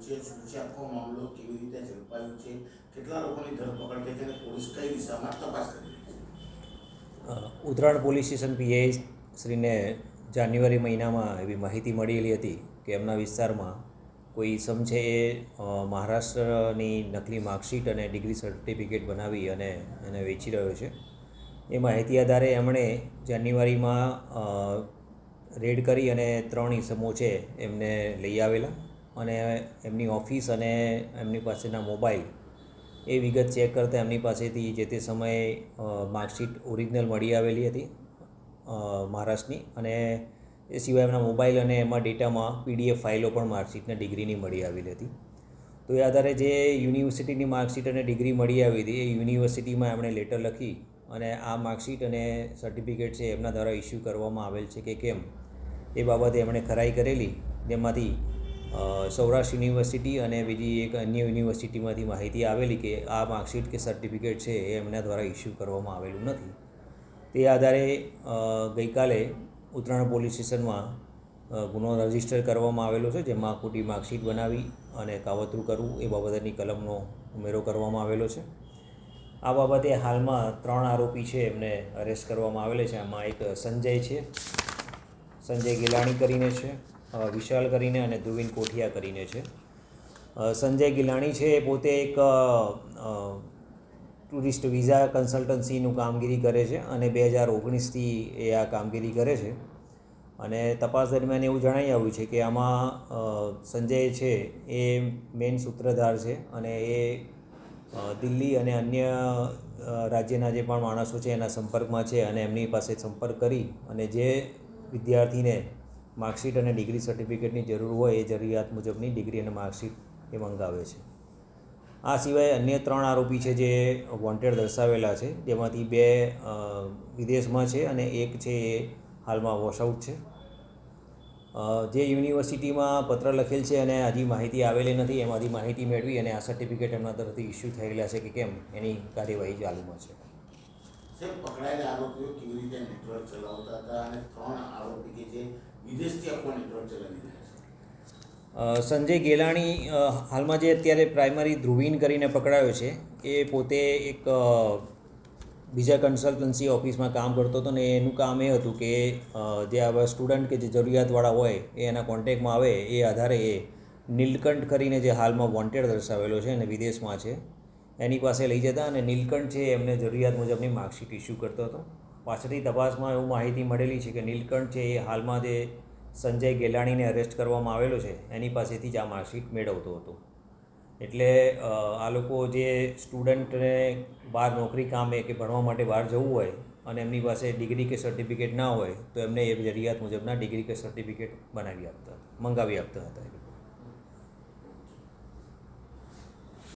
છે, શું છે આખો મામલો, કેવી રીતે ઝડપાયું છે, કેટલા લોકોની ધરપકડ થઈ છે અને પોલીસ કઈ દિશામાં તપાસ કરી રહી છે? ઉત્તરાયણ પોલીસ સ્ટેશન પીઆઈ શ્રીને જાન્યુઆરી મહિનામાં એવી માહિતી મળેલી હતી કે એમના વિસ્તારમાં કોઈ ઇસમ છે એ મહારાષ્ટ્રની નકલી માર્કશીટ અને ડિગ્રી સર્ટિફિકેટ બનાવી અને એને વેચી રહ્યો છે. એ માહિતી આધારે એમણે જાન્યુઆરીમાં રેડ કરી અને 3 ઇસમો છે એમને લઈ આવેલા અને એમની ઓફિસ અને એમની પાસેના મોબાઈલ એ વિગત ચેક કરતાં એમની પાસેથી જે તે સમયે માર્કશીટ ઓરિજિનલ મળી આવેલી હતી મહારાષ્ટ્રની, અને એ સિવાય એમના મોબાઈલ અને એમાં ડેટામાં PDF ફાઇલો પણ માર્કશીટના ડિગ્રીની મળી આવેલી હતી. તો એ આધારે જે યુનિવર્સિટીની માર્કશીટ અને ડિગ્રી મળી આવી હતી એ યુનિવર્સિટીમાં એમણે લેટર લખી અને આ માર્કશીટ અને સર્ટિફિકેટ છે એમના દ્વારા ઇસ્યુ કરવામાં આવેલ છે કે કેમ એ બાબતે એમણે ખરાઈ કરેલી, જેમાંથી સૌરાષ્ટ્ર યુનિવર્સિટી અને બીજી એક અન્ય યુનિવર્સિટીમાંથી માહિતી આવેલી કે આ માર્કશીટ કે સર્ટિફિકેટ છે એ એમના દ્વારા ઇસ્યુ કરવામાં આવેલું નથી. તે આધારે ગઈકાલે ઉત્તરાયણ પોલીસ સ્ટેશનમાં ગુનો રજીસ્ટર કરવામાં આવેલો છે, જેમાં ખોટી માર્કશીટ બનાવી અને કાવતરું કરવું એ બાબતની કલમનો ઉમેરો કરવામાં આવેલો છે. આ બાબતે હાલમાં 3 આરોપી છે એમને અરેસ્ટ કરવામાં આવેલા છે. આમાં એક સંજય છે, સંજય ગિલાણી કરીને છે, વિશાલ કરીને અને ધ્રુવીન કોઠિયા કરીને છે. સંજય ગિલાણી છે એ પોતે એક ટુરિસ્ટ વિઝા કન્સલ્ટન્સીનું કામગીરી કરે છે અને 2019થી એ આ કામગીરી કરે છે. અને તપાસ દરમિયાન એવું જણાઈ આવ્યું છે કે આમાં સંજય છે એ મેઇન સૂત્રધાર છે અને એ દિલ્હી અને અન્ય રાજ્યના જે પણ માણસો છે એના સંપર્કમાં છે અને એમની પાસે સંપર્ક કરી અને જે વિદ્યાર્થીને માર્કશીટ અને ડિગ્રી સર્ટિફિકેટની જરૂર હોય એ જરૂરિયાત મુજબની ડિગ્રી અને માર્કશીટ એ મંગાવે છે. આ સિવાય અન્ય 3 આરોપી છે જે વોન્ટેડ દર્શાવેલા છે, જેમાંથી 2 વિદેશમાં છે અને એક છે એ હાલમાં વોશઆઉટ છે. જે યુનિવર્સિટીમાં પત્ર લખેલ છે અને હજી માહિતી આવેલી નથી, એમાંથી માહિતી મેળવી અને આ સર્ટિફિકેટ એમના તરફથી ઇસ્યુ થયેલા છે કે કેમ એની કાર્યવાહી ચાલુમાં છે. સાહેબ, પકડાયેલા આરોપીઓ કેવી રીતે નેટવર્ક ચલાવતા હતા અને 3 આરોપી કે જે વિદેશથી આખો નેટવર્ક ચલાવી રહ્યા છે? સંજય ગેલાણી હાલમાં જે અત્યારે પ્રાઇમરી ધ્રુવીન કરીને પકડાયો છે એ પોતે એક બીજા કન્સલ્ટન્સી ઓફિસમાં કામ કરતો હતો ને એનું કામ એ હતું કે જે આવા સ્ટુડન્ટ કે જે જરૂરિયાતવાળા હોય એ એના કોન્ટેક્ટમાં આવે એ આધારે એ નીલકંઠ કરીને જે હાલમાં વોન્ટેડ દર્શાવેલો છે અને વિદેશમાં છે એની પાસે લઈ જતા અને નીલકંઠ છે એમને જરૂરિયાત મુજબની માર્કશીટ ઇસ્યુ કરતો હતો. પાછળથી તપાસમાં એવું માહિતી મળેલી છે કે નીલકંઠ છે એ હાલમાં જે સંજય ગેલાણીને અરેસ્ટ કરવામાં આવેલો છે એની પાસેથી જ આ માર્કશીટ મેળવતો હતો. એટલે આ લોકો જે સ્ટુડન્ટને બહાર નોકરી કામે કે ભણવા માટે બહાર જવું હોય અને એમની પાસે ડિગ્રી કે સર્ટિફિકેટ ના હોય તો એમને એ જરૂરિયાત મુજબના ડિગ્રી કે સર્ટિફિકેટ મંગાવી આપતા હતા.